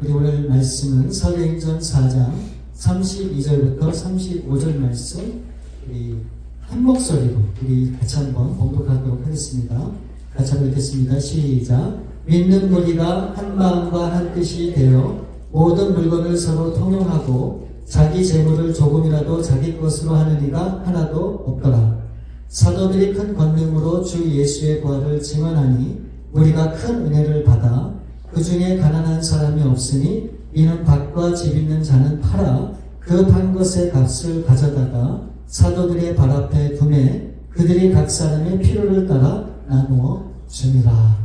우리 오늘 말씀은 사도행전 4장 32절부터 35절 말씀 우리 한 목소리로 우리 같이 한번 봉독하도록 하겠습니다. 같이 한번 읽겠습니다. 시작. 믿는 무리가 한 마음과 한 뜻이 되어 모든 물건을 서로 통용하고 자기 재물을 조금이라도 자기 것으로 하는 이가 하나도 없더라. 사도들이 큰 권능으로 주 예수의 부활을 증언하니 우리가 큰 은혜를 받아 그 중에 가난한 사람이 없으니 이는 밭과 집 있는 자는 팔아 그 판 것의 값을 가져다가 사도들의 발 앞에 두매 그들이 각 사람의 필요를 따라 나누어 주니라.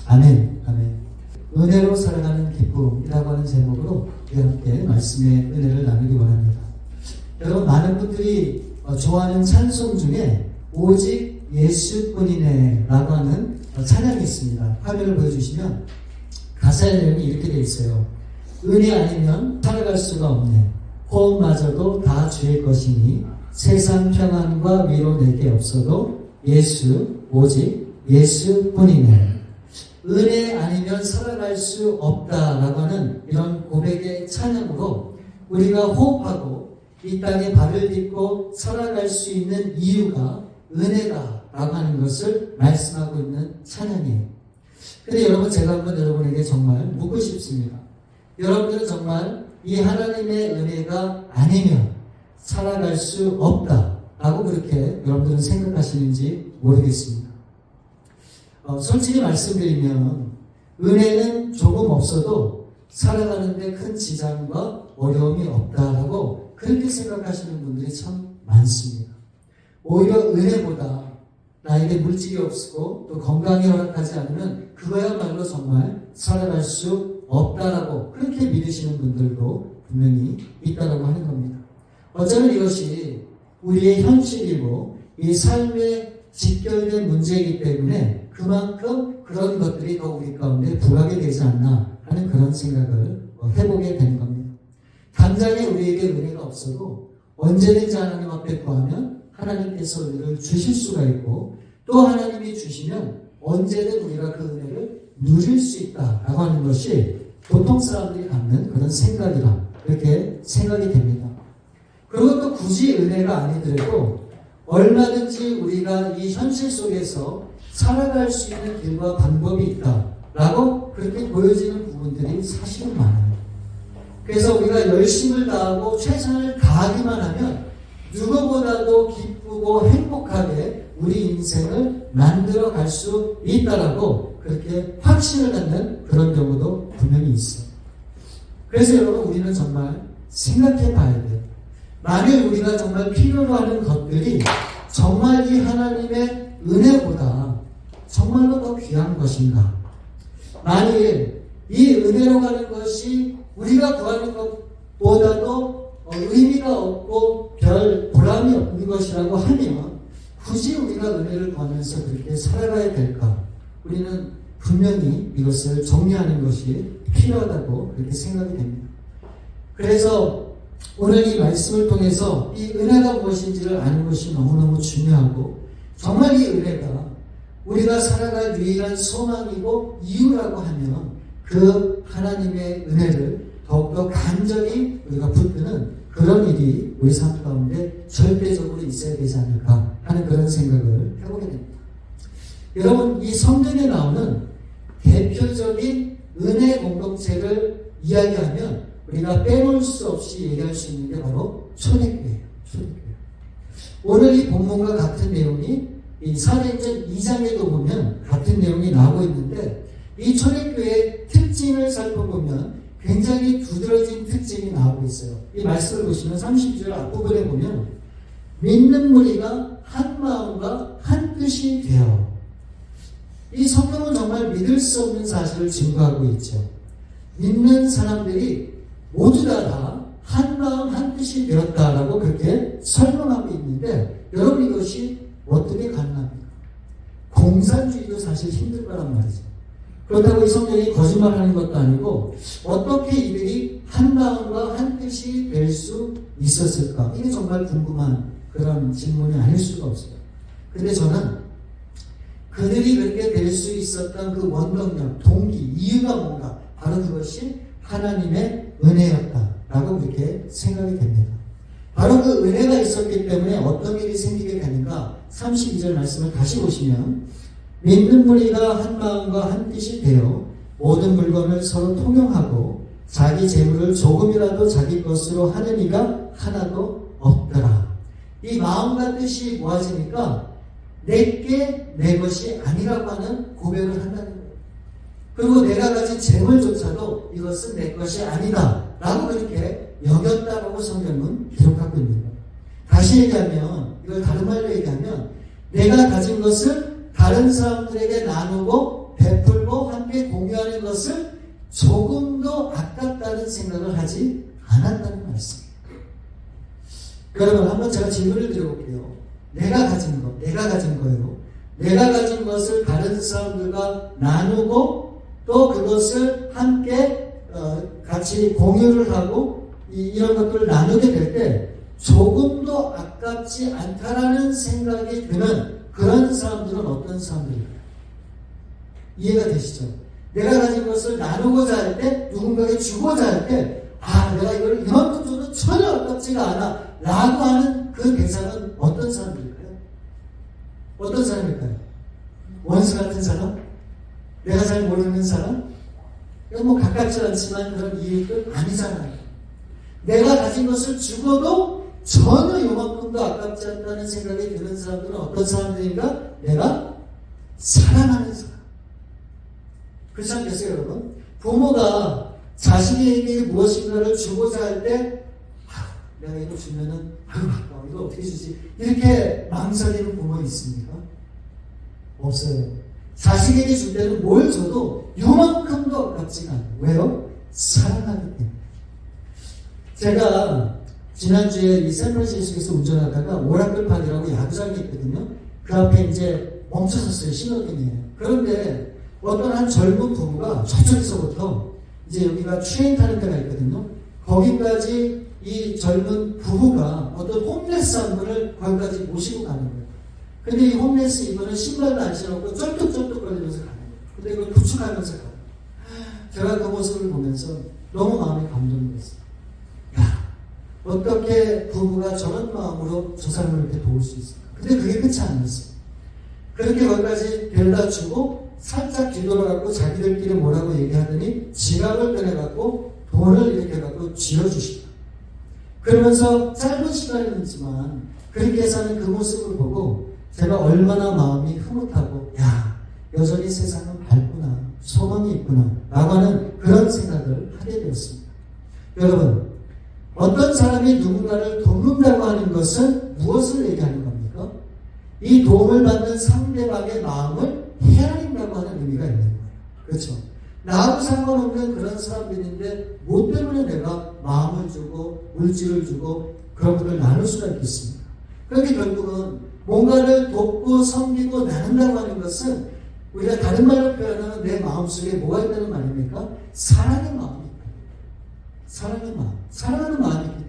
아멘. 아멘. 은혜로 살아가는 기쁨이라고 하는 제목으로 우리 함께 말씀의 은혜를 나누기 원합니다. 여러분, 많은 분들이 좋아하는 찬송 중에 오직 예수뿐이네 라고 하는 찬양이 있습니다. 화면을 보여주시면 가사의 내용이 이렇게 되어 있어요. 은혜 아니면 살아갈 수가 없네. 호흡마저도 다 주의 것이니 세상 평안과 위로 내게 없어도 예수, 오직 예수뿐이네. 은혜 아니면 살아갈 수 없다라고 하는 이런 고백의 찬양으로 우리가 호흡하고 이 땅에 발을 딛고 살아갈 수 있는 이유가 은혜다라고 하는 것을 말씀하고 있는 찬양이에요. 근데 여러분, 제가 한번 여러분에게 정말 묻고 싶습니다. 여러분들은 정말 이 하나님의 은혜가 아니면 살아갈 수 없다라고 그렇게 여러분들은 생각하시는지 모르겠습니다. 솔직히 말씀드리면 은혜는 조금 없어도 살아가는데 큰 지장과 어려움이 없다라고 그렇게 생각하시는 분들이 참 많습니다. 오히려 은혜보다 나에게 물질이 없고 또 건강이 허락하지 않으면 그거야말로 정말 살아갈 수 없다라고 그렇게 믿으시는 분들도 분명히 있다라고 하는 겁니다. 어쩌면 이것이 우리의 현실이고 이 삶에 직결된 문제이기 때문에 그만큼 그런 것들이 더 우리 가운데 부각이 되지 않나 하는 그런 생각을 해보게 되는 겁니다. 당장에 우리에게 은혜가 없어도 언제든지 하나님 앞에 구하면 하나님께서 은혜를 주실 수가 있고 또 하나님이 주시면 언제든 우리가 그 은혜를 누릴 수 있다라고 하는 것이 보통 사람들이 갖는 그런 생각이라 그렇게 생각이 됩니다. 그리고 또 굳이 은혜가 아니더라도 얼마든지 우리가 이 현실 속에서 살아갈 수 있는 길과 방법이 있다라고 그렇게 보여지는 부분들이 사실은 많아요. 그래서 우리가 열심을 다하고 최선을 다하기만 하면 누구보다도 기쁘고 행복하게 우리 인생을 만들어 갈 수 있다라고 그렇게 확신을 갖는 그런 경우도 분명히 있어요. 그래서 여러분, 우리는 정말 생각해 봐야 돼요. 만일 우리가 정말 필요로 하는 것들이 정말 이 하나님의 은혜보다 정말로 더 귀한 것인가? 만일 이 은혜로 가는 것이 우리가 구하는 것보다도 의미가 없고 별 보람이 없는 것이라고 하면 굳이 우리가 은혜를 구하면서 그렇게 살아가야 될까? 우리는 분명히 이것을 정리하는 것이 필요하다고 그렇게 생각이 됩니다. 그래서 오늘 이 말씀을 통해서 이 은혜가 무엇인지를 아는 것이 너무너무 중요하고 정말 이 은혜가 우리가 살아갈 유일한 소망이고 이유라고 하면 그 하나님의 은혜를 더욱더 간절히 우리가 붙드는 그런 일이 우리 삶 가운데 절대적으로 있어야 되지 않을까 하는 그런 생각을 해보게 됩니다. 여러분, 이 성경에 나오는 대표적인 은혜 공동체를 이야기하면 우리가 빼놓을 수 없이 얘기할 수 있는 게 바로 초대교회예요. 초대교회. 오늘 이 본문과 같은 내용이 이 사도행전 2장에도 보면 같은 내용이 나오고 있는데 이 초대교회의 특징을 살펴보면 굉장히 두드러진 특징이 나오고 있어요. 이 말씀을 보시면 30절 앞부분에 보면 믿는 무리가 한 마음과 한 뜻이 되어, 이 성경은 정말 믿을 수 없는 사실을 증거하고 있죠. 믿는 사람들이 모두 다 한 마음 한 뜻이 되었다라고 그렇게 설명하고 있는데 여러분, 이것이 어떻게 가능합니까? 공산주의도 사실 힘들 거란 말이죠. 그렇다고 이 성경이 거짓말하는 것도 아니고 어떻게 이들이 한 마음과 한 뜻이 될 수 있었을까? 이게 정말 궁금한 그런 질문이 아닐 수가 없어요. 그런데 저는 그들이 그렇게 될 수 있었던 그 원동력, 동기, 이유가 뭔가? 바로 그것이 하나님의 은혜였다라고 그렇게 생각이 됩니다. 바로 그 은혜가 있었기 때문에 어떤 일이 생기게 되는가? 32절 말씀을 다시 보시면 믿는 무리가 한 마음과 한 뜻이 되어 모든 물건을 서로 통용하고 자기 재물을 조금이라도 자기 것으로 하는 이가 하나도 없더라. 이 마음과 뜻이 모아지니까 내게 내 것이 아니라고 하는 고백을 한다는 거예요. 그리고 내가 가진 재물조차도 이것은 내 것이 아니다 라고 그렇게 여겼다라고 성경은 기록하고 있는 거예요. 다시 얘기하면, 이걸 다른 말로 얘기하면, 내가 가진 것을 다른 사람들에게 나누고 베풀고 함께 공유하는 것을 조금도 아깝다는 생각을 하지 않았다는 말씀입니다. 여러분, 한번 제가 질문을 드려볼게요. 내가 가진 거예요. 내가 가진 것을 다른 사람들과 나누고 또 그것을 함께 같이 공유를 하고 이런 것들을 나누게 될 때 조금도 아깝지 않다라는 생각이 드는 그런 사람들은 어떤 사람들일까요? 이해가 되시죠? 내가 가진 것을 나누고자 할 때, 누군가에게 주고자 할 때, 내가 이걸 이만큼 줘도 전혀 아깝지가 않아 라고 하는 그 대상은 어떤 사람들일까요? 어떤 사람일까요? 원수 같은 사람? 내가 잘 모르는 사람? 이건 뭐 가깝지 않지만 그런 이익은 아니잖아요. 내가 가진 것을 죽어도 전혀 요만큼도 아깝지 않다는 생각이 드는 사람들은 어떤 사람들인가? 내가 사랑하는 사람. 그렇지 않겠어요, 여러분? 부모가 자식에게 무엇인가를 주고자 할 때, 내가 이거 주면은, 아까워, 이거 어떻게 주지? 이렇게 망설이는 부모 있습니까? 없어요. 자식에게 줄 때는 뭘 줘도 요만큼도 아깝지가 않아요. 왜요? 사랑하기 때문에. 제가 지난주에 이 샌프란시스코에서 운전하다가 오라클 파크라고 야구장이 있거든요. 그 앞에 이제 멈춰섰어요. 신호등이에요. 그런데 어떤 한 젊은 부부가 저쪽에서부터 이제 여기가 트레인 타는 데가 있거든요. 거기까지 이 젊은 부부가 어떤 홈레스 한 분을 거기까지 모시고 가는 거예요. 근데 이 홈레스 이분은 신발도 안 신었고 쩔뚝쩔뚝 거리면서 가는 거예요. 근데 이걸 부축하면서 가요. 제가 그 모습을 보면서 너무 마음이 감동됐어요. 어떻게 부부가 저런 마음으로 저 사람을 이렇게 도울 수 있을까? 근데 그게 끝이 아니었어요. 그렇게 거기까지 데려다 주고 살짝 뒤돌아갖고 자기들끼리 뭐라고 얘기하더니 지갑을 꺼내갖고 돈을 이렇게 갖고 쥐어주시다. 그러면서 짧은 시간이었지만 그렇게 사는 그 모습을 보고 제가 얼마나 마음이 흐뭇하고 여전히 세상은 밝구나, 소망이 있구나 라고 하는 그런 생각을 하게 되었습니다. 여러분, 어떤 사람이 누군가를 돕는다고 하는 것은 무엇을 얘기하는 겁니까? 이 도움을 받는 상대방의 마음을 헤아린다고 하는 의미가 있는 거예요. 그렇죠? 나하고 상관없는 그런 사람들인데 뭐 때문에 내가 마음을 주고 물질을 주고 그런 것을 나눌 수가 있겠습니까? 그렇게 결국은 뭔가를 돕고 섬기고 나눈다고 하는 것은 우리가 다른 말로 표현하면 내 마음속에 뭐가 있다는 말입니까? 사랑의 마음이 있다. 사랑의 마음. 사랑하는 마음이 있기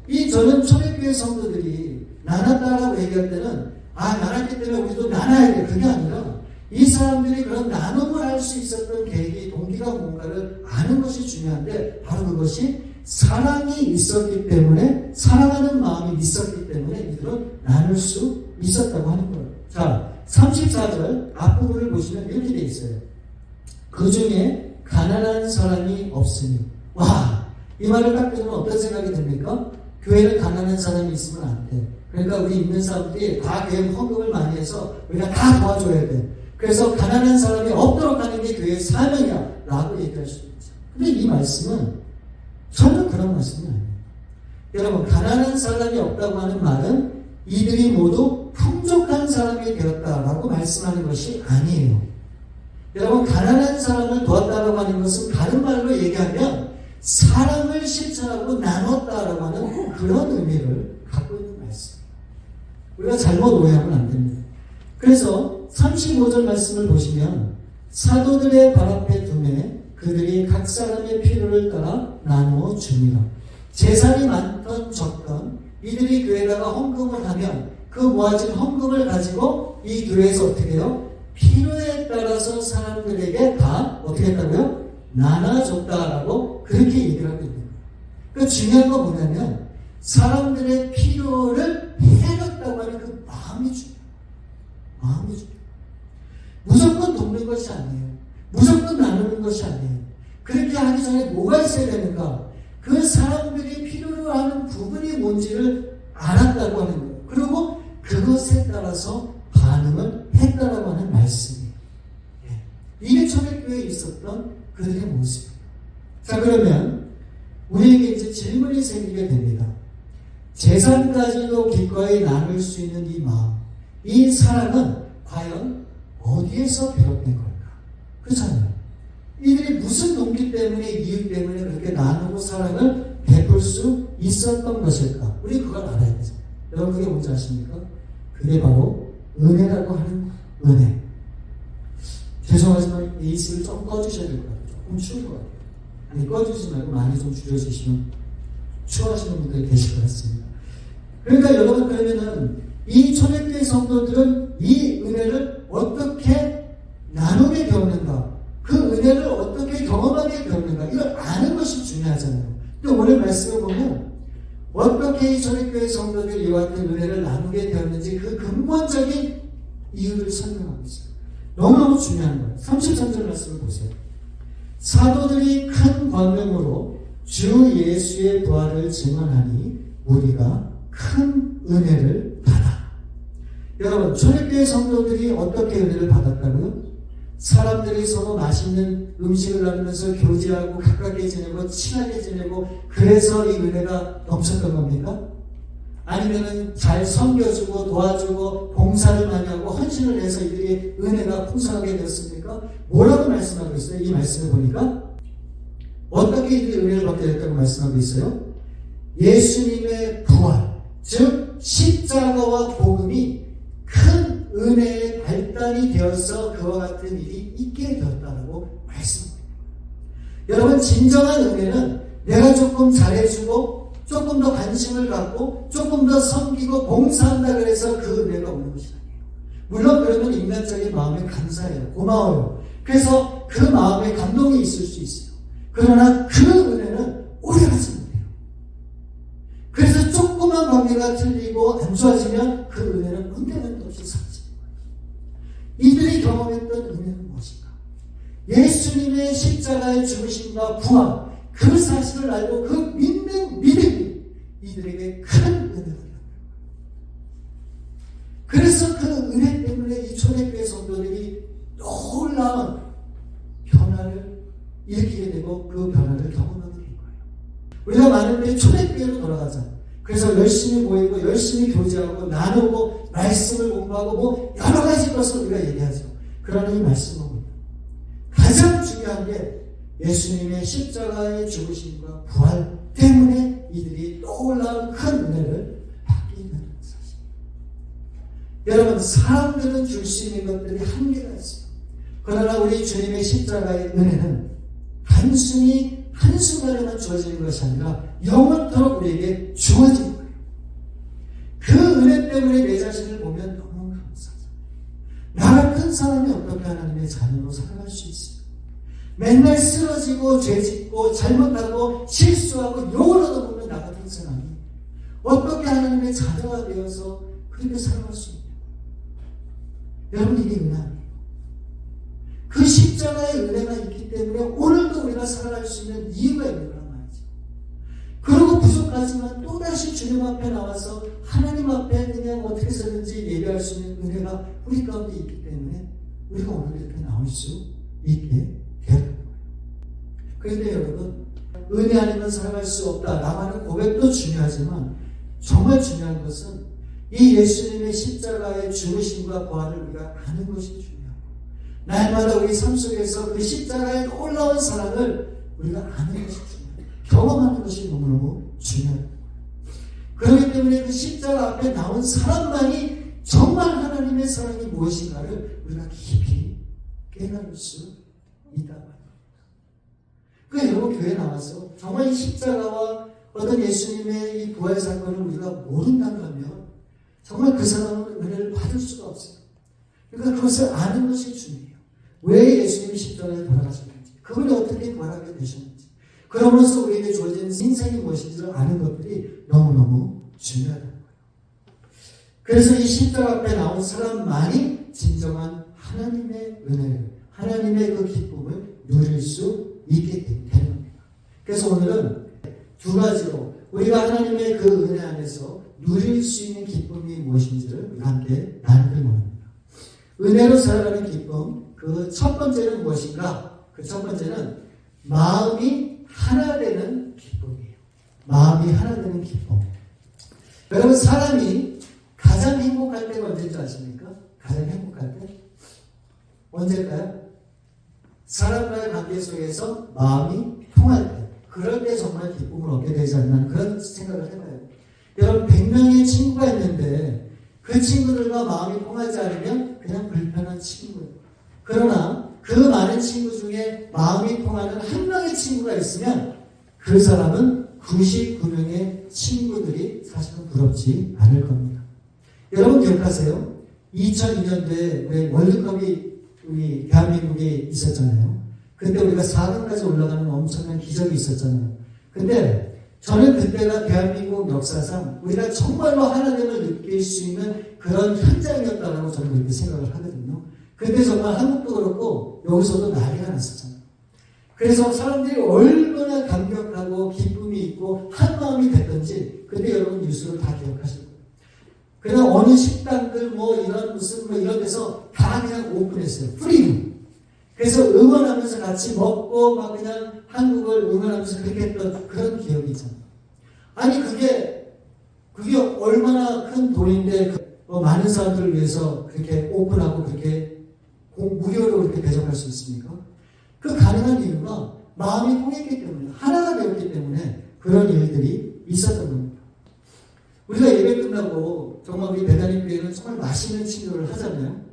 때문에 저는 초대교회 성도들이 나눴다라고 얘기할 때는 나눴기 때문에 우리도 나눠야 돼. 그게 아니라 이 사람들이 그런 나눔을 할 수 있었던 계기, 동기가 뭔가를 아는 것이 중요한데 바로 그것이 사랑이 있었기 때문에 사랑하는 마음이 있었기 때문에 이들은 나눌 수 있었다고 하는 거예요. 자, 34절 앞부분을 보시면 이렇게 돼 있어요. 그 중에 가난한 사람이 없으니 이 말을 딱 들으면 어떤 생각이 듭니까? 교회는 가난한 사람이 있으면 안 돼. 그러니까 우리 있는 사람들이 다 교회 헌금을 많이 해서 우리가 다 도와줘야 돼. 그래서 가난한 사람이 없도록 하는 게 교회의 사명이야 라고 얘기할 수도 있죠. 근데 이 말씀은 전혀 그런 말씀이 아니에요. 여러분, 가난한 사람이 없다고 하는 말은 이들이 모두 풍족한 사람이 되었다라고 말씀하는 것이 아니에요. 여러분, 가난한 사람을 도왔다라고 하는 것은 다른 말로 얘기하면 사랑을 실천하고 나눴다라고 하는 그런 의미를 갖고 있는 말씀입니다. 우리가 잘못 오해하면 안 됩니다. 그래서 35절 말씀을 보시면 사도들의 발 앞에 두매 그들이 각 사람의 필요를 따라 나누어 줍니다. 재산이 많던 적던 이들이 교회에다가 헌금을 하면 그 모아진 헌금을 가지고 이 교회에서 어떻게 해요? 필요에 따라서 사람들에게 다 어떻게 했다고요? 나눠줬다라고 그렇게 얘기를 하고 있는 거예요. 그 중요한 건 뭐냐면 사람들의 필요를 해줬다고 하는 그 마음이 중요해요. 마음이 중요해요. 무조건 돕는 것이 아니에요. 무조건 나누는 것이 아니에요. 그렇게 하기 전에 뭐가 있어야 되는가? 그 사람들이 필요로 하는 부분이 뭔지를 알았다고 하는 거예요. 그리고 그것에 따라서 반응을 했다라고 하는 말씀이에요. 이게 초대교회에 있었던 그들의 모습이에요. 자, 그러면 우리에게 이제 질문이 생기게 됩니다. 재산까지도 기꺼이 나눌 수 있는 이 마음, 이 사랑은 과연 어디에서 비롯된 걸까? 그렇잖아요. 이들이 무슨 동기 때문에, 이유 때문에 그렇게 나누고 사랑을 베풀 수 있었던 것일까? 우리 그걸 알아야 되죠. 여러분 그게 뭔지 아십니까? 그게 바로 은혜라고 하는 은혜. 죄송하지만 AC를 좀 꺼주셔야 될 것 같아요. 조금 추울 것 같아요. 아니 꺼주지 말고 많이 좀 줄여주시면 추워하시는 분들이 계실 것 같습니다. 그러니까 여러분 그러면은 이 초대교회 성도들은 이 은혜를 어떻게 나누게 되었는가? 그 은혜를 어떻게 경험하게 되었는가? 이걸 아는 것이 중요하잖아요. 또 오늘 말씀을 보면 어떻게 이 초대교회 성도들이 이와 같은 은혜를 나누게 되었는지 그 근본적인 이유를 설명하고 있어요. 너무너무 중요한 거예요. 33절 말씀을 보세요. 사도들이 큰 권능으로 주 예수의 부활을 증언하니 우리가 큰 은혜를 받아. 여러분 초대교회 성도들이 어떻게 은혜를 받았다고요? 사람들이 서로 맛있는 음식을 나누면서 교제하고 가깝게 지내고 친하게 지내고 그래서 이 은혜가 넘쳤던 겁니까? 아니면은 잘 섬겨주고 도와주고 봉사를 많이 하고 헌신을 해서 이들이 은혜가 풍성하게 되었습니까? 뭐라고 말씀하고 있어요? 이 말씀을 보니까 어떻게 이들이 은혜를 받게 됐다고 말씀하고 있어요? 예수님의 부활, 즉 십자가와 복음이 큰 은혜의 발단이 되어서 그와 같은 일이 있게 되었다고 말씀합니다. 여러분 진정한 은혜는 내가 조금 잘해주고 조금 더 관심을 갖고 조금 더 섬기고 봉사한다 그래서 그 은혜가 오는 것이 아니에요. 물론 그러면 인간적인 마음에 감사해요. 고마워요. 그래서 그 마음에 감동이 있을 수 있어요. 그러나 그 은혜는 오래가지 못해요. 그래서 조그만 관계가 틀리고 안 좋아지면 그 은혜는 언제나 없이 사라지는 거예요. 이들이 경험했던 은혜는 무엇인가? 예수님의 십자가의 죽으심과 부활, 그 사실을 알고 그 믿는 믿음이 이들에게 큰 은혜가 되었다. 그래서 그 은혜 때문에 이 초대교회 성도들이 놀라운 변화를 일으키게 되고 그 변화를 경험하게 된 거예요. 우리가 많은데 초대교회로 돌아가자. 그래서 열심히 모이고 열심히 교제하고 나누고 말씀을 공부하고 뭐 여러 가지 것을 우리가 얘기하죠. 그러나 이 말씀은 가장 중요한 게 예수님의 십자가의 죽으심과 부활 때문에 이들이 놀라운 큰 은혜를 받게 되는 사실입니다. 여러분 사람들은 줄 수 있는 것들이 한계가 있습니다. 그러나 우리 주님의 십자가의 은혜는 단순히 한순간에만 주어지는 것이 아니라 영원토록 우리에게 주어지는 거예요. 그 은혜 때문에 내 자신을 보면 너무 감사하죠. 나 같은 사람이 어떻게 하나님의 자녀로 살아갈 수 있어요? 맨날 쓰러지고 죄짓고 잘못하고 실수하고 욕을 얻어먹는 나 같은 사람이 어떻게 하나님의 자녀가 되어서 그렇게 살아갈 수 있냐? 여러분 이게 은혜 아니에요. 그 십자가의 은혜가 있기 때문에 오늘도 우리가 살아갈 수 있는 이유가 있는 거란 말이죠. 그러고 부족하지만 또다시 주님 앞에 나와서 하나님 앞에 그냥 어떻게 해서든지 예배할 수 있는 은혜가 우리 가운데 있기 때문에 우리가 오늘 이렇게 나올 수 있게 되었던 거예요. 그런데 여러분 은혜 아니면 살아갈 수 없다 라는 고백도 중요하지만 정말 중요한 것은 이 예수님의 십자가의 죽으심과 부활을 우리가 아는 것이 중요하고 날마다 우리 삶 속에서 그 십자가의 놀라운 사랑을 우리가 아는 것이 중요해요. 경험하는 것이 너무너무 중요해요. 그렇기 때문에 그 십자가 앞에 나온 사람만이 정말 하나님의 사랑이 무엇인가를 우리가 깊이 깨달을 수 있다고 합니다. 그러니까 여러분 교회에 나와서 정말 이 십자가와 어떤 예수님의 이 부활 사건을 우리가 모른다면 정말 그 사람은 은혜를 받을 수가 없어요. 그러니까 그것을 아는 것이 중요해요. 왜 예수님이 십자가에 돌아가셨는지, 그분이 어떻게 부활하게 되셨는지, 그러면서 우리에게 주어진 인생이 무엇인지를 아는 것들이 너무너무 중요하다는 거예요. 그래서 이 십자가 앞에 나온 사람만이 진정한 하나님의 은혜를, 하나님의 그 기쁨을 누릴 수 있게 되는 겁니다. 그래서 오늘은 두 가지로 우리가 하나님의 그 은혜 안에서 누릴 수 있는 기쁨이 무엇인지를 함께 나누길 원합니다. 은혜로 살아가는 기쁨, 그 첫 번째는 무엇인가? 그 첫 번째는 마음이 하나 되는 기쁨이에요. 마음이 하나 되는 기쁨. 여러분, 사람이 가장 행복할 때가 언제인지 아십니까? 가장 행복할 때? 언제일까요? 사람과의 관계 속에서 마음이 통할 때. 그럴 때 정말 기쁨을 얻게 되지 않나 그런 생각을 해봐요. 여러분, 100명의 친구가 있는데 그 친구들과 마음이 통하지 않으면 그냥 불편한 친구예요. 그러나 그 많은 친구 중에 마음이 통하는 한 명의 친구가 있으면 그 사람은 99명의 친구들이 사실은 부럽지 않을 겁니다. 여러분 기억하세요? 2002년도에 왜 월드컵이 우리 대한민국에 있었잖아요. 그때 우리가 4강까지 올라가는 엄청난 기적이 있었잖아요. 근데 저는 그때가 대한민국 역사상 우리가 정말로 하나님을 느낄 수 있는 그런 현장이었다고 저는 그렇게 생각을 하거든요. 그때 정말 한국도 그렇고 여기서도 난리가 났었잖아요. 그래서 사람들이 얼마나 감격하고 기쁨이 있고 한 마음이 됐던지 그때 여러분 뉴스를 다 기억하실 거예요. 그냥 어느 식당들 뭐 이런 무슨 뭐 이런 데서 다 그냥 오픈했어요. 프리로. 그래서 응원하면서 같이 먹고 막 그냥 한국을 응원하면서 그렇게 했던 그런 기억이 있잖아요. 아니 그게 얼마나 큰 돈인데 많은 사람들을 위해서 그렇게 오픈하고 그렇게 무료로 그렇게 대접할 수 있습니까? 그 가능한 이유가 마음이 통했기 때문에 하나가 되었기 때문에 그런 일들이 있었던 겁니다. 우리가 예배 끝나고 정말 우리 배단임 교회는 정말 맛있는 친구를 하잖아요.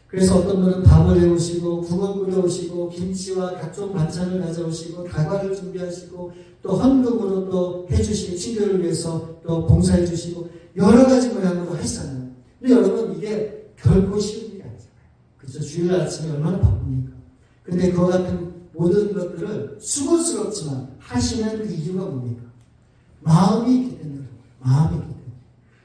그래서 어떤 분은 밥을 해오시고 국을 끓여오시고 김치와 각종 반찬을 가져오시고 다과를 준비하시고 또 헌금으로 또 해주시고 친구를 위해서 또 봉사해 주시고 여러 가지 모양으로 하시잖아요. 근데 여러분 이게 결코 쉬운 일이 아니잖아요. 그렇죠? 주일 아침에 얼마나 바쁩니까? 근데 그와 같은 모든 것들을 수고스럽지만 하시는 그 이유가 뭡니까? 마음이 있기 때문에 그런 거예요. 마음이 있기 때문에.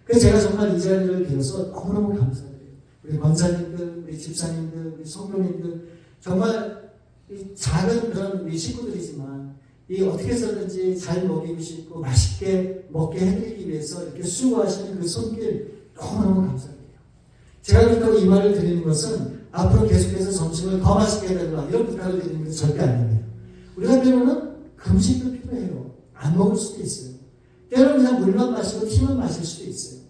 그래서 제가 정말 이 자리를 빌어서 너무너무 감사드려요. 우리 권사님들, 우리 집사님들, 우리 성도님들 정말 이 작은 그런 우리 식구들이지만 이 어떻게 해서든지 잘 먹이고 싶고 맛있게 먹게 해드리기 위해서 이렇게 수고하시는 그 손길 너무너무 감사드려요. 제가 그렇다고 이 말을 드리는 것은 앞으로 계속해서 점심을 더 맛있게 해달라 이런 부탁을 드리는 게 절대 아닙니다. 우리가 때로는 금식도 필요해요. 안 먹을 수도 있어요. 때로는 그냥 물만 마시고 티만 마실 수도 있어요.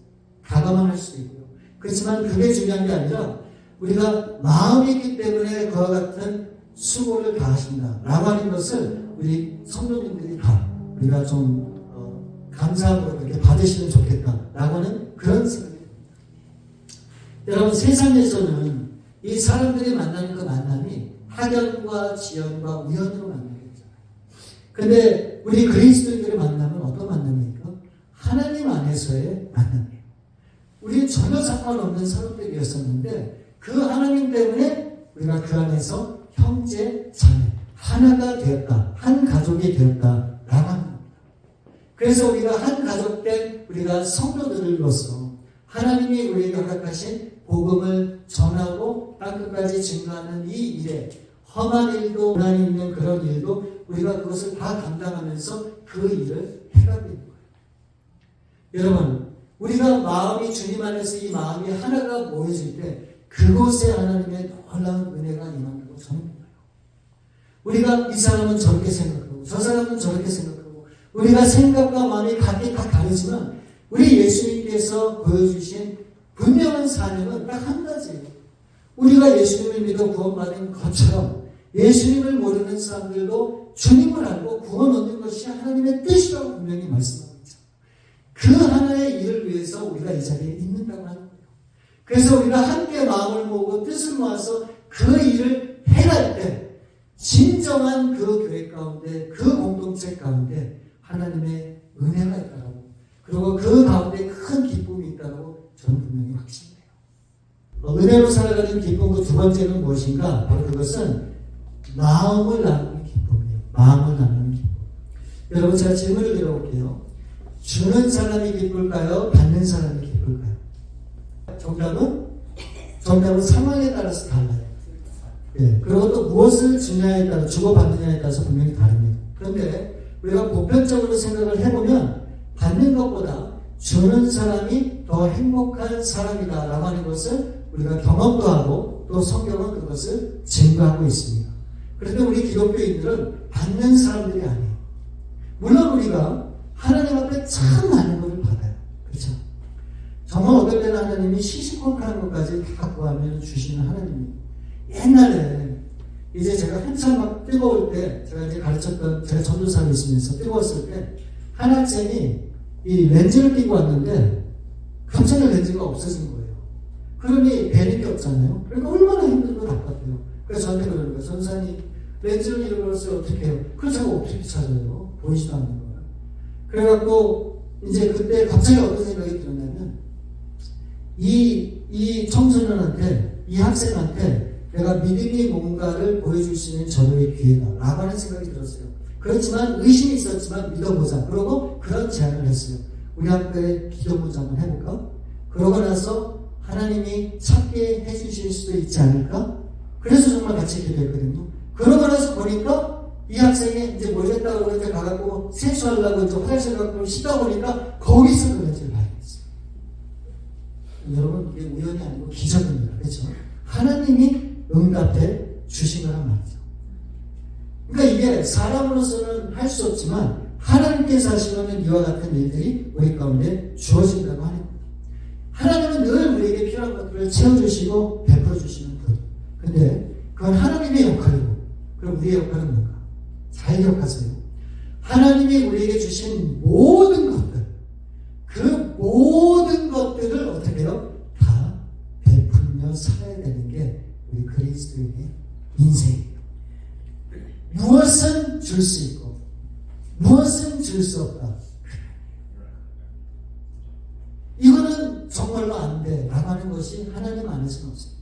다가만 할 수도 있고요. 그렇지만 그게 중요한 게 아니라 우리가 마음이 있기 때문에 그와 같은 수고를 다하신다 라고 하는 것을 우리 성도님들이 다 우리가 좀 감사함으로 그렇게 받으시면 좋겠다 라고 하는 그런 생각이 듭니다. 여러분, 세상에서는 이 사람들이 만나는 그 만남이 학연과 지연과 우연으로 만나게 되잖아요. 근데 우리 그리스도인들의 만남은 어떤 만남입니까? 하나님 안에서의 만남이에요. 우리는 전혀 상관없는 사람들이었었는데 그 하나님 때문에 우리가 그 안에서 형제, 자매, 하나가 되었다. 한 가족이 되었다. 라고 하는 겁니다. 그래서 우리가 한 가족된 우리가 성도들로서 하나님이 우리에게 허락하신 복음을 전하고 땅끝까지 증거하는 이 일에 험한 일도 고난이 있는 그런 일도 우리가 그것을 다 감당하면서 그 일을 해가고 있는 거예요. 여러분, 우리가 마음이 주님 안에서 이 마음이 하나가 모여질 때 그곳에 하나님의 놀라운 은혜가 임한다고 저는 믿어요. 우리가 이 사람은 저렇게 생각하고 저 사람은 저렇게 생각하고 우리가 생각과 마음이 각기 다 다르지만 우리 예수님께서 보여주신 분명한 사명은 딱 한 가지예요. 우리가 예수님을 믿어 구원받은 것처럼 예수님을 모르는 사람들도 주님을 알고 구원 얻는 것이 하나님의 뜻이라고 분명히 말씀합니다. 그 하나의 일을 위해서 우리가 이 자리에 있는다고 하는 거예요. 그래서 우리가 함께 마음을 모으고 뜻을 모아서 그 일을 해갈 때 진정한 그 교회 가운데 그 공동체 가운데 하나님의 은혜가 있다고 그리고 그 가운데 큰 기쁨이 있다고 저는 분명히 확신해요. 은혜로 살아가는 기쁨 그 두 번째는 무엇인가? 바로 그것은 마음을 나누는 기쁨. 마음을 나누는 기쁨. 여러분, 제가 질문을 드려볼게요. 주는 사람이 기쁠까요? 받는 사람이 기쁠까요? 정답은 상황에 따라서 달라요. 예, 그리고 또 무엇을 주냐에 따라, 주고받느냐에 따라서 분명히 다릅니다. 그런데 우리가 보편적으로 생각을 해보면 받는 것보다 주는 사람이 더 행복한 사람이다라고 하는 것을 우리가 경험도 하고 또 성경은 그것을 증거하고 있습니다. 그런데 우리 기독교인들은 받는 사람들이 아니에요. 물론 우리가 하나님 앞에 참 많은 것을 받아요. 그렇죠? 정말 어떨 때는 하나님이 시시콜콜한 것까지 다 구하면 주시는 하나님입니다. 옛날에 이제 제가 한참 막 뜨거울 때, 제가 이제 가르쳤던, 제가 전도사로 있으면서 뜨거웠을 때, 한 학생이 이 렌즈를 끼고 왔는데, 갑자기 렌즈가 없어진 거예요. 그러니 배는 게 없잖아요. 그러니까 얼마나 힘들고 답답해요. 그래서 저한테 그러는 거예요. 전사님, 렌즈를 잃어버렸어요. 어떻게 해요? 그걸 제가 어떻게 찾아요? 보이지도 않는 거예요. 그래갖고, 이제 그때 갑자기 어떤 생각이 들었냐면, 이 청소년한테, 이 학생한테, 내가 믿음이 뭔가를 보여줄 수 있는 절호의 기회다 라고 하는 생각이 들었어요. 그렇지만 의심이 있었지만 믿어보자. 그러고 그런 제안을 했어요. 우리 학교에 기도 모자 한번 해볼까? 그러고 나서 하나님이 찾게 해주실 수도 있지 않을까? 그래서 정말 같이 기도했거든요. 그러고 나서 보니까 이 학생이 이제 모르겠다 그러고 이제 가갖고 세수하려고 이제 화장실 가고 씻다 보니까 거기서 그 렌즈를 발견했어요. 여러분, 이게 우연이 아니고 기적입니다. 그렇죠? 하나님이 응답해 주신 거란 말이죠. 그러니까 이게 사람으로서는 할 수 없지만 하나님께서 하시는 이와 같은 일들이 우리 가운데 주어진다고 하는 거예요. 하나님은 늘 우리에게 필요한 것들을 채워주시고 베풀어주시는 분. 근데 그건 하나님의 역할이고, 그럼 우리의 역할은 뭔가? 잘 기억하세요. 하나님이 우리에게 주신 모든 것들, 그 모든 것들을 어떻게 해요? 다 베풀며 살아야 되는 게 우리 그리스도인의 인생이에요. 무엇은 줄 수 있고 무엇은 줄 수 없다. 이거는 정말로 안 돼 라고 하는 것이 하나님 안에서는 없어요.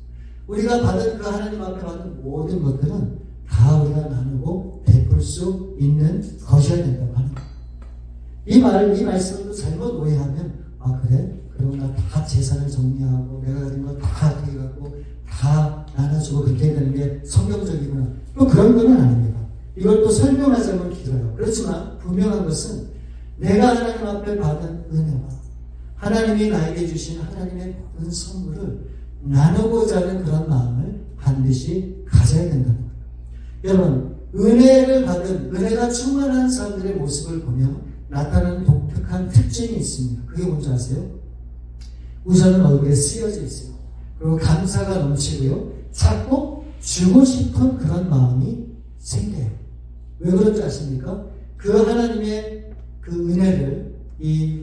우리가 받은 그 하나님 앞에 받은 모든 것들은 다 우리가 나누고 베풀 수 있는 것이어야 된다고 하는 거예요. 이 말씀을 잘못 오해하면, 아 그래? 그럼 나 다 재산을 정리하고 내가 가진 거 다 해갖고 다 나눠주고 그렇게 되는 게 성경적이구나. 또 그런 건 아닙니다. 이걸 또 설명하자면 길어요. 그렇지만 분명한 것은 내가 하나님 앞에 받은 은혜와 하나님이 나에게 주신 하나님의 모든 선물을 나누고자 하는 그런 마음을 반드시 가져야 된다는 거예요. 여러분, 은혜를 받은, 은혜가 충만한 사람들의 모습을 보면 나타나는 독특한 특징이 있습니다. 그게 뭔지 아세요? 우선은 얼굴에 쓰여져 있어요. 그리고 감사가 넘치고요. 자꾸 주고 싶은 그런 마음이 생겨요. 왜 그런지 아십니까? 그 하나님의 그 은혜를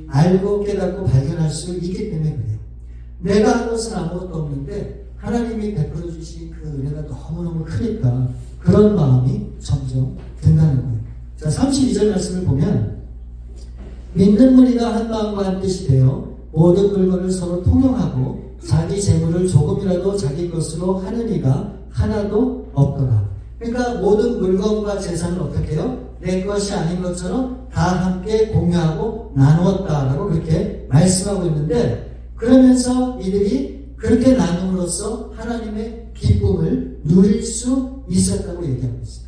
알고 깨닫고 발견할 수 있기 때문에 그래요. 내가 한 것은 아무것도 없는데 하나님이 베풀어 주신 그 은혜가 너무너무 크니까 그런 마음이 점점 든다는 거예요. 자, 32절 말씀을 보면 믿는 무리가 한 마음과 한 뜻이 되어 모든 물건을 서로 통용하고 자기 재물을 조금이라도 자기 것으로 하는 이가 하나도 없더라. 그러니까 모든 물건과 재산을 어떻게 해요? 내 것이 아닌 것처럼 다 함께 공유하고 나누었다라고 그렇게 말씀하고 있는데, 그러면서 이들이 그렇게 나눔으로써 하나님의 기쁨을 누릴 수 있었다고 얘기하고 있어요.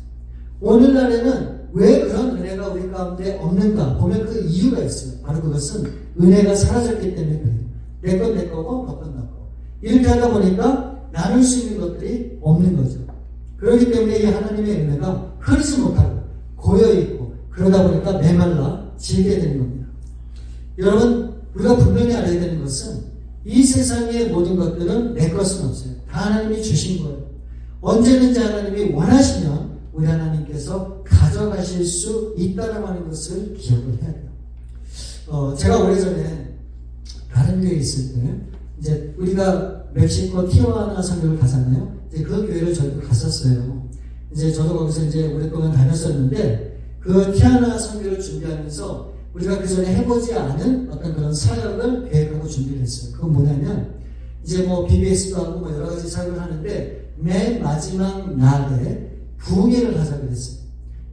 오늘날에는 왜 그런 은혜가 우리 가운데 없는가 보면 그 이유가 있어요. 바로 그것은 은혜가 사라졌기 때문에 그래요. 내 건 내 거고 너 건 너 거. 이렇게 하다 보니까 나눌 수 있는 것들이 없는 거죠. 그렇기 때문에 이 하나님의 은혜가 흐르지 못하고 고여있고 그러다 보니까 메말라 질게 되는 겁니다. 여러분, 우리가 분명히 알아야 되는 것은 이 세상의 모든 것들은 내 것은 없어요. 다 하나님이 주신 거예요. 언제든지 하나님이 원하시면 우리 하나님께서 가져가실 수 있다는 것을 기억을 해야 돼요. 제가 오래전에 다른 교회에 있을 때 이제 우리가 멕시코 티juana 선교를 가잖아요. 이제 그 교회를 저희도 갔었어요. 이제 저도 거기서 이제 오랫동안 다녔었는데 그 티juana 선교를 준비하면서 우리가 그 전에 해보지 않은 어떤 그런 사역을 계획하고 준비를 했어요. 그건 뭐냐면 이제 뭐 BBS도 하고 뭐 여러 가지 사역을 하는데 맨 마지막 날에 부흥회를 하자 그랬어요.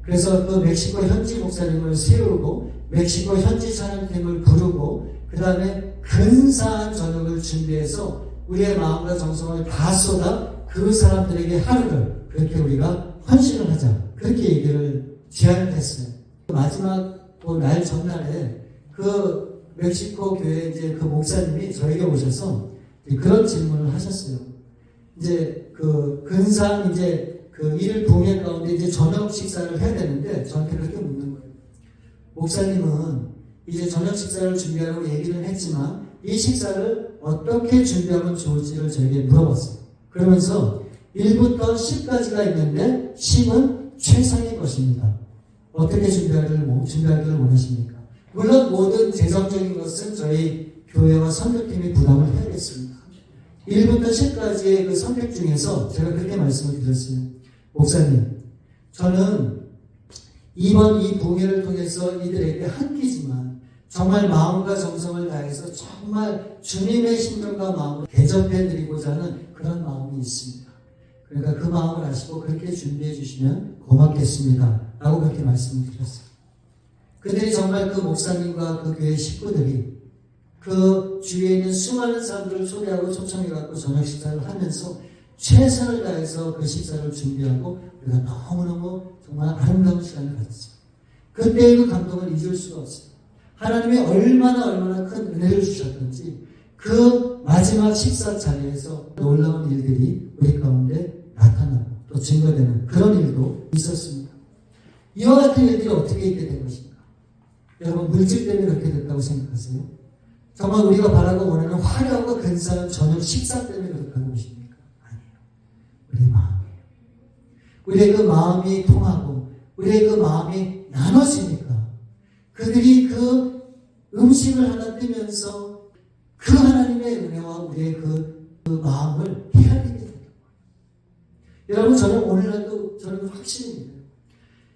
그래서 그 멕시코 현지 목사님을 세우고 멕시코 현지 찬양팀을 부르고 그 다음에 근사한 저녁을 준비해서 우리의 마음과 정성을 다 쏟아 그 사람들에게 하루를 그렇게 우리가 헌신을 하자. 그렇게 얘기를 제안을 했어요. 마지막 날 전날에 그 멕시코 교회 이제 그 목사님이 저에게 오셔서 그런 질문을 하셨어요. 이제 그 근사한 이제 그 일 봉회 가운데 이제 저녁 식사를 해야 되는데 저한테 그렇게 묻는 거예요. 목사님은 이제 저녁 식사를 준비하라고 얘기는 했지만 이 식사를 어떻게 준비하면 좋을지를 저에게 물어봤어요. 그러면서 1부터 10까지가 있는데 10은 최상의 것입니다. 어떻게 준비하기를 원하십니까? 물론 모든 재정적인 것은 저희 교회와 선교팀이 부담을 해야겠습니다. 1부터 10까지의 그 선택 중에서 제가 그렇게 말씀을 드렸어요. 목사님, 저는 이번 이 봉회를 통해서 이들에게 한 끼지만 정말 마음과 정성을 다해서 정말 주님의 심정과 마음을 대접해드리고자 하는 그런 마음이 있습니다. 그러니까 그 마음을 아시고 그렇게 준비해 주시면 고맙겠습니다. 라고 그렇게 말씀을 드렸어요. 그들이 정말 그 목사님과 그 교회 식구들이 그 주위에 있는 수많은 사람들을 초대하고 초청해갖고 저녁 식사를 하면서 최선을 다해서 그 식사를 준비하고 우리가 너무너무 정말 아름다운 시간을 가졌어요. 그때의 그 감동을 잊을 수가 없어요. 하나님이 얼마나 큰 은혜를 주셨던지 그 마지막 식사 자리에서 놀라운 일들이 우리 가운데 나타나고 또 증거되는 그런 일도 있었습니다. 이와 같은 일들이 어떻게 있게 된 것인가? 여러분, 물질 때문에 그렇게 됐다고 생각하세요? 정말 우리가 바라고 원하는 화려하고 근사한 저녁 식사 때문에 그렇다는 것입니까? 아니에요. 우리의 마음이에요. 우리의 그 마음이 통하고 우리의 그 마음이 나눠지니까 그들이 그 음식을 하나 뜨면서 그 하나님의 은혜와 우리의 그 마음을 헤아리게 됩니다. 여러분, 저는 오늘날도 저는 확신이 믿어요.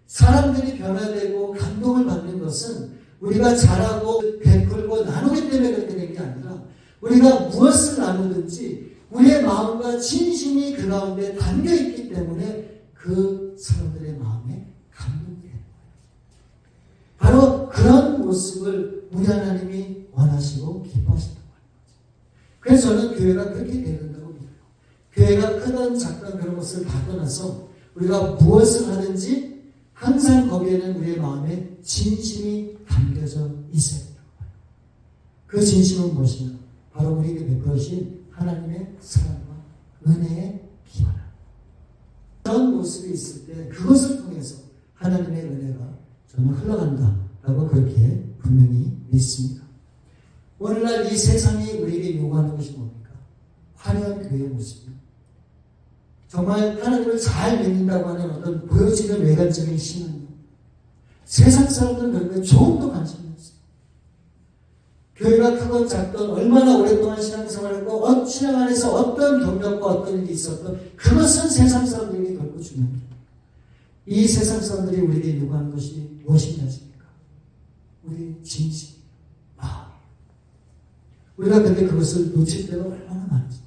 사람들이 변화되고 감동을 받는 것은 우리가 잘하고 베풀고 나누기 때문에 그렇게 된 게 아니라 우리가 무엇을 나누든지 우리의 마음과 진심이 그 가운데 담겨있기 때문에 그 사람들의 마음에 감동되는 거예요. 바로 그런 모습을 우리 하나님이 원하시고 기뻐하신다고 하는 거죠. 그래서 저는 교회가 그렇게 되야 된다고 믿어요. 교회가 크든 작든 그런 것을 다 떠나서 우리가 무엇을 하든지 항상 거기에는 우리의 마음에 진심이 담겨져 있어야 된다고 봐요. 그 진심은 무엇인가? 바로 우리에게 베푸신 하나님의 사랑과 은혜의 기반을. 그런 모습이 있을 때 그것을 통해서 하나님의 은혜가 저는 흘러간다라고 그렇게 분명히 믿습니다. 오늘날 이 세상이 우리에게 요구하는 것이 뭡니까? 화려한 교회의 모습이요. 정말 하나님을 잘 믿는다고 하는 어떤 보여지는 외관적인 신앙이요. 세상 사람들은 그런 게 조금도 관심이 없어요. 교회가 크건 작건 얼마나 오랫동안 신앙생활했고 신앙 안에서 어떤 경력과 어떤 일이 있었던 그것은 세상 사람들에게 결코 중요합니다. 이 세상 사람들이 우리에게 요구하는 것이 무엇인지 아십니까? 우리의 진심, 마음. 우리가 근데 그것을 놓칠 때가 얼마나 많은지.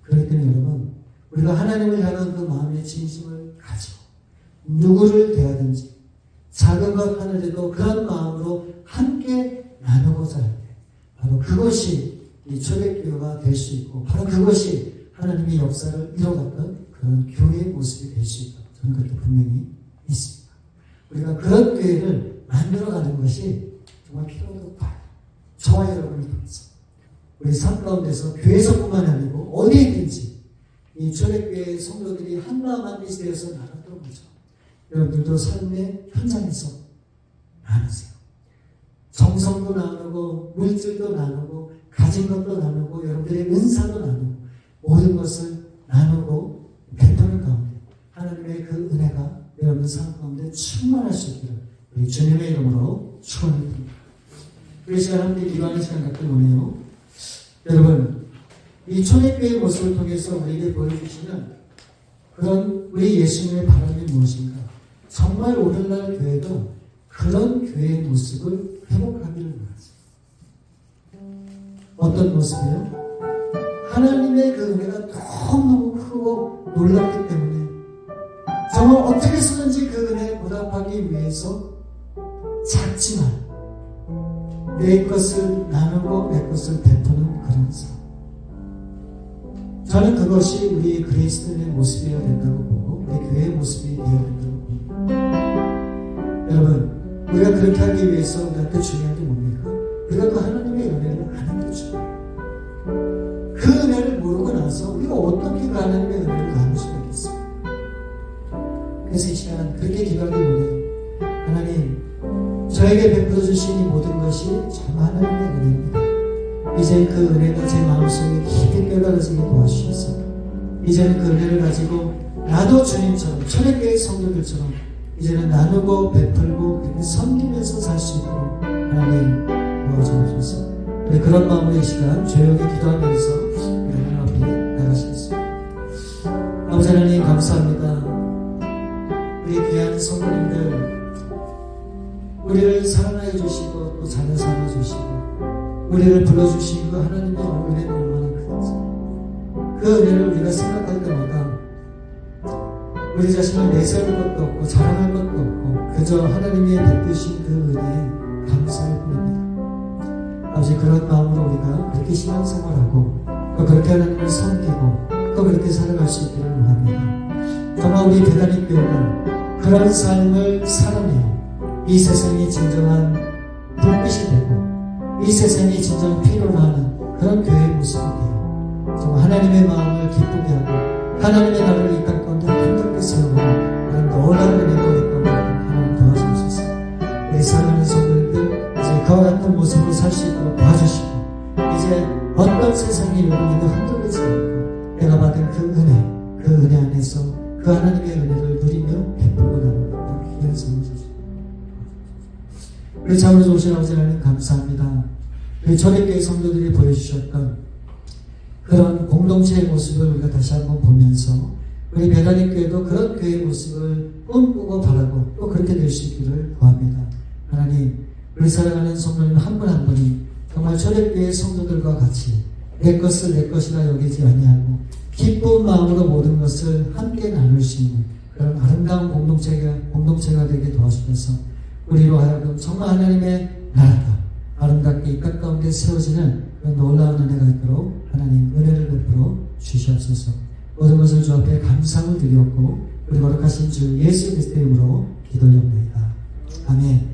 그렇기 때문에 여러분, 우리가 하나님을 향한 그 마음의 진심을 가지고 누구를 대하든지 작은 것 하늘에도 그런 마음으로 함께 나누고자 할 때 바로 그것이 이 초대교회가 될 수 있고 바로 그것이 하나님의 역사를 이뤄갔던 그런 교회의 모습이 될 수 있다고 저는 그렇게 분명히 믿습니다. 우리가 그런 교회를 만들어가는 것이 정말 필요하다고 저와 여러분을 통해서 우리 삶 가운데서 교회에서뿐만 아니고 어디에든지 이 초대교회 성도들이 한마음 한뜻이 되어서 나눴던 거죠. 여러분들도 삶의 현장에서 나누세요. 정성도 나누고 물질도 나누고 가진 것도 나누고 여러분들의 은사도 나누고 모든 것을 나누고 베푸는 가운데 하나님의 그 은혜가 여러분 삶 가운데 충만할 수 있기를 우리 주님의 이름으로 축원드립니다. 우리 시간 함께 기도하는 시간 갖고 오네요. 여러분, 이 초대교회의 모습을 통해서 우리에게 보여주시는 그런 우리 예수님의 바람이 무엇인가? 정말 오늘날 교회가 그런 교회의 모습을 회복하기를 원하죠. 어떤 모습이요? 하나님의 그 은혜가 너무너무 크고 놀랍기 때문에 정말 어떻게 해서든지 그 은혜에 보답하기 위해서 작지만 내 것을 나누고 내 것을 베푸는 그런 삶. 저는 그것이 우리 그리스도인의 모습이어야 된다고 보고 우리 교회의 모습이 되어야 된다고 봅니다. 여러분, 우리가 그렇게 하기 위해서 우리한테 중요한 게 뭡니까? 우리가 그 하나님의 은혜를 아는 게 중요해요. 그 은혜를 모르고 나서 우리가 어떻게 그 하나님의 은혜를 나눌 수가 있겠습니까? 그래서 이 시간 그렇게 기도하기 원해요. 하나님, 저에게 베풀어 주신 이 모든 것이 정말 하나님의 은혜입니다. 이제 그 은혜가 제 마음속에 깊이 깨달아지게 도와주셔서 이제는 그 은혜를 가지고 나도 주님처럼 초대교회 성도들처럼 이제는 나누고 베풀고 그렇게 섬기면서 살 수 있도록 하나님 도와주옵소서. 우리 그런 마음으로 이 시간 조용히 기도하면서 우리 하나님 앞에 나가시겠습니다. 아버지 하나님 감사합니다. 우리 귀한 성도님들 우리를 사랑하여 주시고 또 자녀 삼아 주시고 우리를 불러주신 그 하나님의 은혜는 얼마나 큰지 그 은혜를 우리가 생각할 때마다 우리 자신을 내세울 것도 없고 자랑할 것도 없고 그저 하나님의 베푸신 그 은혜에 감사할 뿐입니다. 아버지 그런 마음으로 우리가 그렇게 신앙생활하고 또 그렇게 하나님을 섬기고 또 그렇게 살아갈 수 있기를 원합니다. 정말 우리 배단위 교회가 그런 삶을 살아내어 이 세상이 진정한 불빛이 되고 이 세상이 진정 필요로 하는 그런 교회의 모습이 되어 정말 하나님의 마음을 기쁘게 하고 하나님의 나라를 이 땅 가운데 한답게 세우고 그런 놀라운 은혜로 있다고 하나님 도와주옵소서. 우리 사랑하는 성도님들 이제 그와 같은 모습으로 살 수 있도록 도와주시고 이제 어떤 세상의 여론에도 흔들리지 않고 내가 받은 그 은혜 안에서 그 하나님의 은혜를 누리며 베풀고 나누는 귀한 삶을 주시옵소서. 우리 참으로 좋으신 아버지 하나님 감사합니다. 우리 초대교회 성도들이 보여주셨던 그런 공동체의 모습을 우리가 다시 한번 보면서 우리 배단위 교회도 그런 교회의 모습을 꿈꾸고 바라고 또 그렇게 될 수 있기를 구합니다. 하나님, 우리 사랑하는 성도님 한 분 한 분이 정말 초대교회 성도들과 같이 내 것을 내 것이라 여기지 아니하고 기쁜 마음으로 모든 것을 함께 나눌 수 있는 그런 아름다운 공동체가 되게 도와주셔서 우리로 하여금 정말 하나님의 나라가 아름답게 이 땅 가운데 세워지는 그런 놀라운 은혜가 있도록 하나님 은혜를 베풀어 주시옵소서. 모든 것을 주 앞에 감사를 드렸고 우리 거룩하신 주 예수 그리스도의 이름으로 기도드립니다. 아멘.